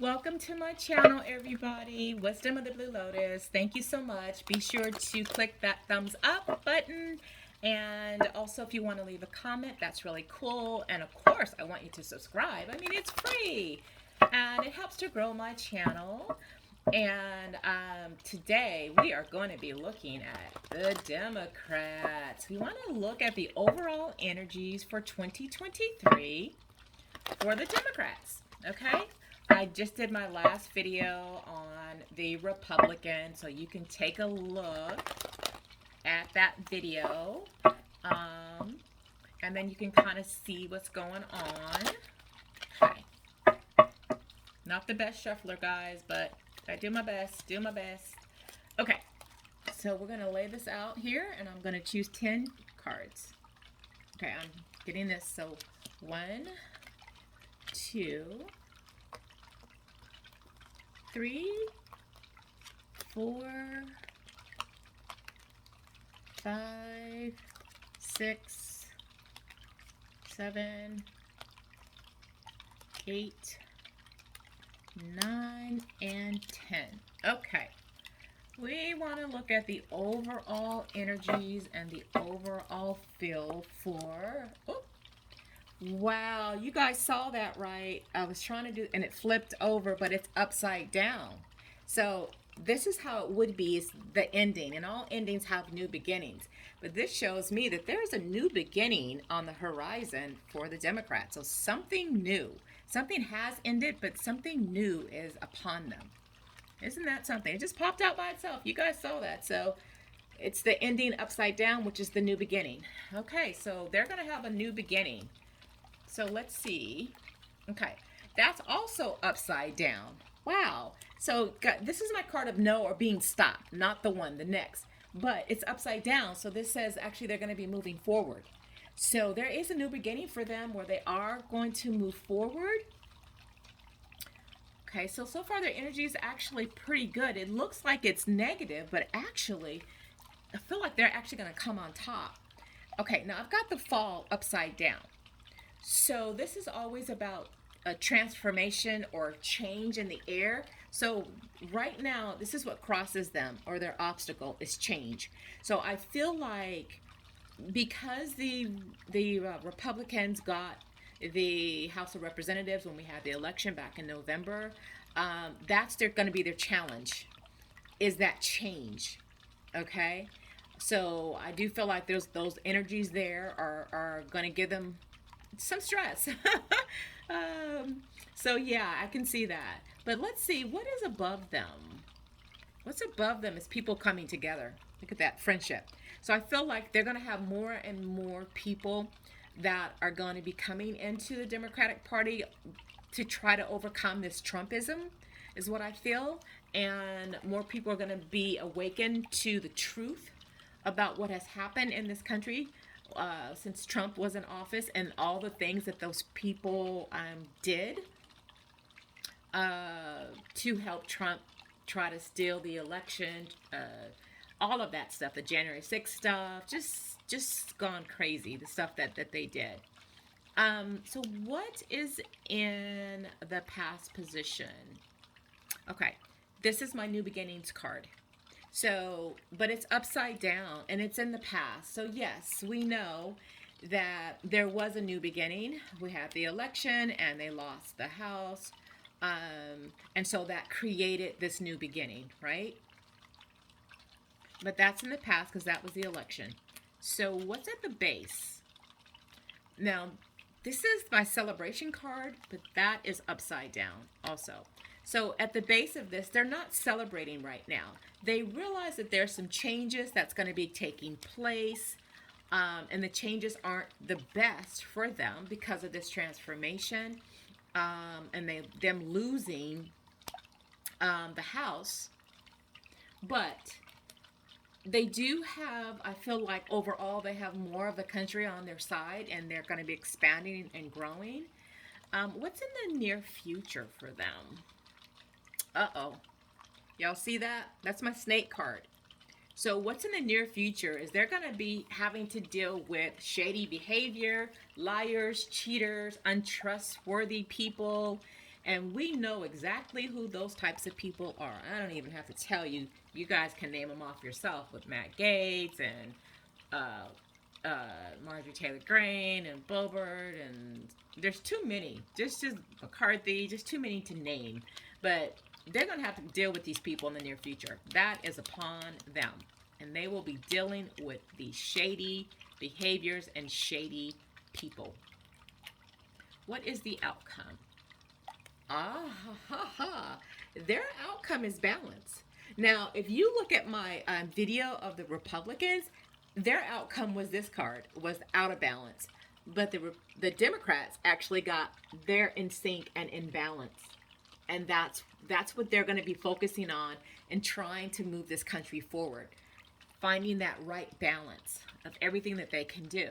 Welcome to my channel, everybody. Wisdom of the Blue Lotus. Thank you so much. Be sure to click that thumbs up button. And also, if you want to leave a comment, that's really cool. And of course, I want you to subscribe. I mean, it's free. And it helps to grow my channel. And today we are going to be looking at the Democrats. We want to look at the overall energies for 2023 for the Democrats. Okay? I just did my last video on the Republican, so you can take a look at that video. And then you can kind of see what's going on. Okay. Not the best shuffler, guys, but I do my best, Okay, so we're going to lay this out here, and I'm going to choose 10 cards. Okay, I'm getting this. So 1, 2, 3, 4, 5, 6, 7, 8, 9, and 10. Okay. We want to look at the overall energies and the overall feel for... Oh, wow, you guys saw that, right? I was trying to do, and it flipped over, but it's upside down. So this is how it would be, is the ending, and all endings have new beginnings. But this shows me that there's a new beginning on the horizon for the Democrats. So something new. Something has ended, but something new is upon them. Isn't that something? It just popped out by itself. You guys saw that. So it's the ending upside down, which is the new beginning. Okay, so they're going to have a new beginning. So let's see. Okay, that's also upside down. Wow. So this is my card of no or being stopped, not the one, the next. But it's upside down, so this says actually they're going to be moving forward. So there is a new beginning for them where they are going to move forward. Okay, so far their energy is actually pretty good. It looks like it's negative, but actually, I feel like they're actually going to come on top. Okay, now I've got the fall upside down. So this is always about a transformation or change in the air. So right now, this is what crosses them, or their obstacle is change. So I feel like because the Republicans got the House of Representatives when we had the election back in November, that's going to be their challenge, is that change. Okay, so I do feel like those energies there are going to give them some stress. So yeah, I can see that. But let's see, what is above them? What's above them is people coming together. Look at that, friendship. So I feel like they're going to have more and more people that are going to be coming into the Democratic Party to try to overcome this Trumpism, is what I feel. And more people are going to be awakened to the truth about what has happened in this country since Trump was in office, and all the things that those people did to help Trump try to steal the election, all of that stuff, the January 6th stuff, just gone crazy, the stuff that they did. So what is in the past position? Okay, this is my new beginnings card. So, but it's upside down and it's in the past. So yes, we know that there was a new beginning. We had the election and they lost the House. And so that created this new beginning, right? But that's in the past because that was the election. So what's at the base? Now, this is my celebration card, but that is upside down also. So at the base of this, they're not celebrating right now. They realize that there's some changes that's going to be taking place. And the changes aren't the best for them because of this transformation. And them losing the House. But they do have, I feel like overall they have more of the country on their side, and they're going to be expanding and growing. What's in the near future for them? Uh-oh. Y'all see that? That's my snake card. So what's in the near future is they're going to be having to deal with shady behavior, liars, cheaters, untrustworthy people. And we know exactly who those types of people are. I don't even have to tell you. You guys can name them off yourself with Matt Gaetz and Marjorie Taylor Greene and Boebert, and there's too many. Just McCarthy, just too many to name. But they're going to have to deal with these people in the near future. That is upon them. And they will be dealing with these shady behaviors and shady people. What is the outcome? Ah, ha, ha, ha. Their outcome is balance. Now, if you look at my video of the Republicans, their outcome was this card, was out of balance. But the Democrats actually got their in sync and in balance. And that's what they're going to be focusing on and trying to move this country forward. Finding that right balance of everything that they can do.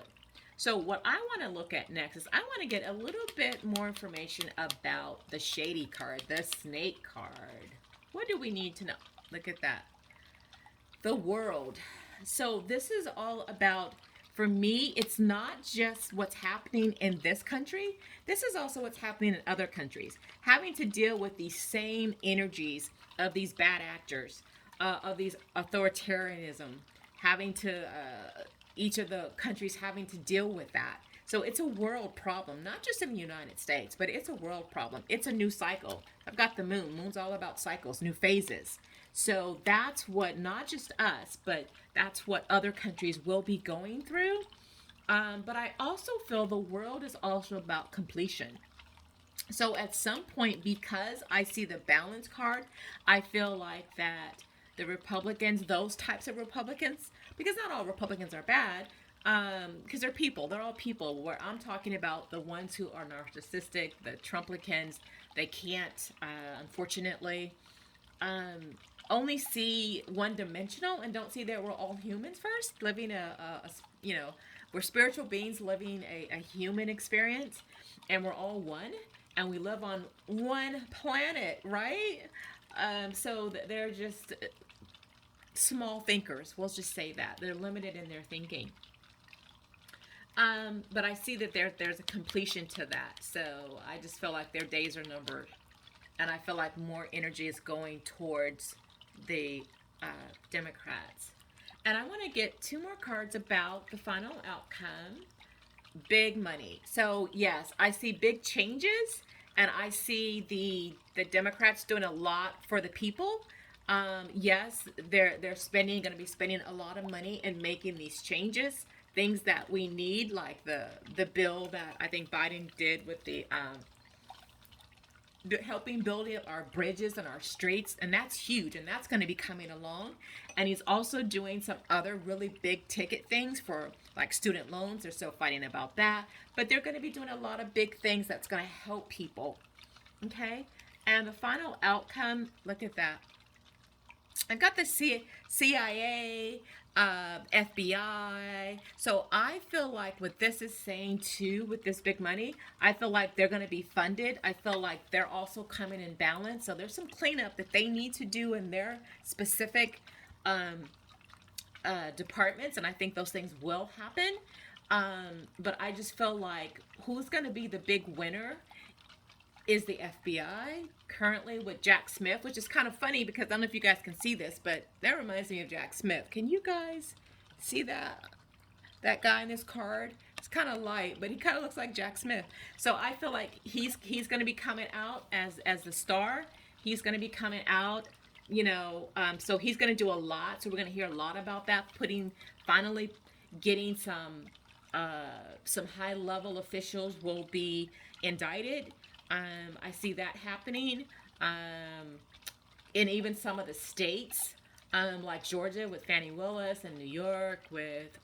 So what I want to look at next is I want to get a little bit more information about the shady card, the snake card. What do we need to know? Look at that. The world. So this is all about, for me, it's not just what's happening in this country. This is also what's happening in other countries. Having to deal with these same energies of these bad actors, of these authoritarianism, having to, each of the countries having to deal with that. So it's a world problem, not just in the United States, but it's a world problem. It's a new cycle. I've got the moon. Moon's all about cycles, new phases. So that's what, not just us, but that's what other countries will be going through. But I also feel the world is also about completion. So at some point, because I see the balance card, I feel like that the Republicans, those types of Republicans, because not all Republicans are bad, because they're people. They're all people. Where I'm talking about the ones who are narcissistic, the Trumplicans, they can't, unfortunately, only see one-dimensional and don't see that we're all humans first, living we're spiritual beings living a human experience, and we're all one, and we live on one planet, right? So they're just small thinkers. We'll just say that. They're limited in their thinking. But I see that there's a completion to that. So I just feel like their days are numbered. And I feel like more energy is going towards the Democrats. And I want to get two more cards about the final outcome. Big money. So yes, I see big changes, and I see the Democrats doing a lot for the people. Yes, they're going to be spending a lot of money and making these changes, things that we need, like the bill that I think Biden did with the helping build up our bridges and our streets, and that's huge, and that's going to be coming along. And he's also doing some other really big ticket things for like student loans. They're still fighting about that, but they're going to be doing a lot of big things that's going to help people. Okay, and the final outcome, look at that. I've got the CIA, FBI. So I feel like what this is saying too, with this big money, I feel like they're going to be funded. I feel like they're also coming in balance. So there's some cleanup that they need to do in their specific departments, and I think those things will happen. But I just feel like who's going to be the big winner is the FBI currently with Jack Smith, which is kind of funny because I don't know if you guys can see this, but that reminds me of Jack Smith. Can you guys see that guy in this card? It's kind of light, but he kind of looks like Jack Smith. So I feel like he's going to be coming out as the star. He's going to be coming out, so he's going to do a lot. So we're going to hear a lot about that. Finally getting some high level officials will be indicted. I see that happening in even some of the states, like Georgia with Fannie Willis, and New York with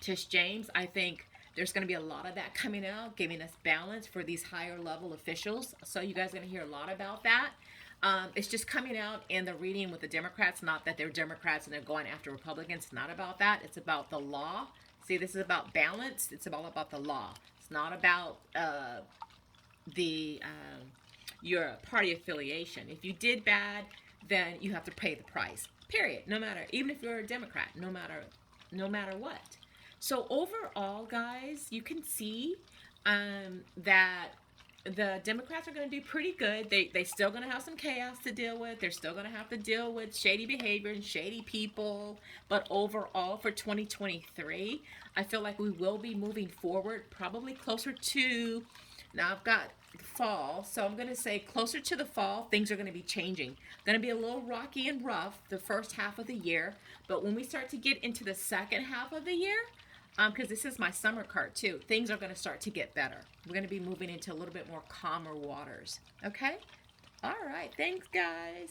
Tish James. I think there's going to be a lot of that coming out, giving us balance for these higher level officials. So you guys are going to hear a lot about that. It's just coming out in the reading with the Democrats, not that they're Democrats and they're going after Republicans. It's not about that. It's about the law. See, this is about balance. It's all about the law. It's not about your party affiliation. If you did bad, then you have to pay the price. Period. No matter, even if you're a Democrat, no matter what. So overall, guys, you can see that the Democrats are going to do pretty good. They still going to have some chaos to deal with. They're still going to have to deal with shady behavior and shady people. But overall, for 2023, I feel like we will be moving forward, probably closer to. Now I've got fall, so I'm going to say closer to the fall, things are going to be changing. Going to be a little rocky and rough the first half of the year, but when we start to get into the second half of the year, because this is my summer card too, things are going to start to get better. We're going to be moving into a little bit more calmer waters. Okay? All right. Thanks, guys.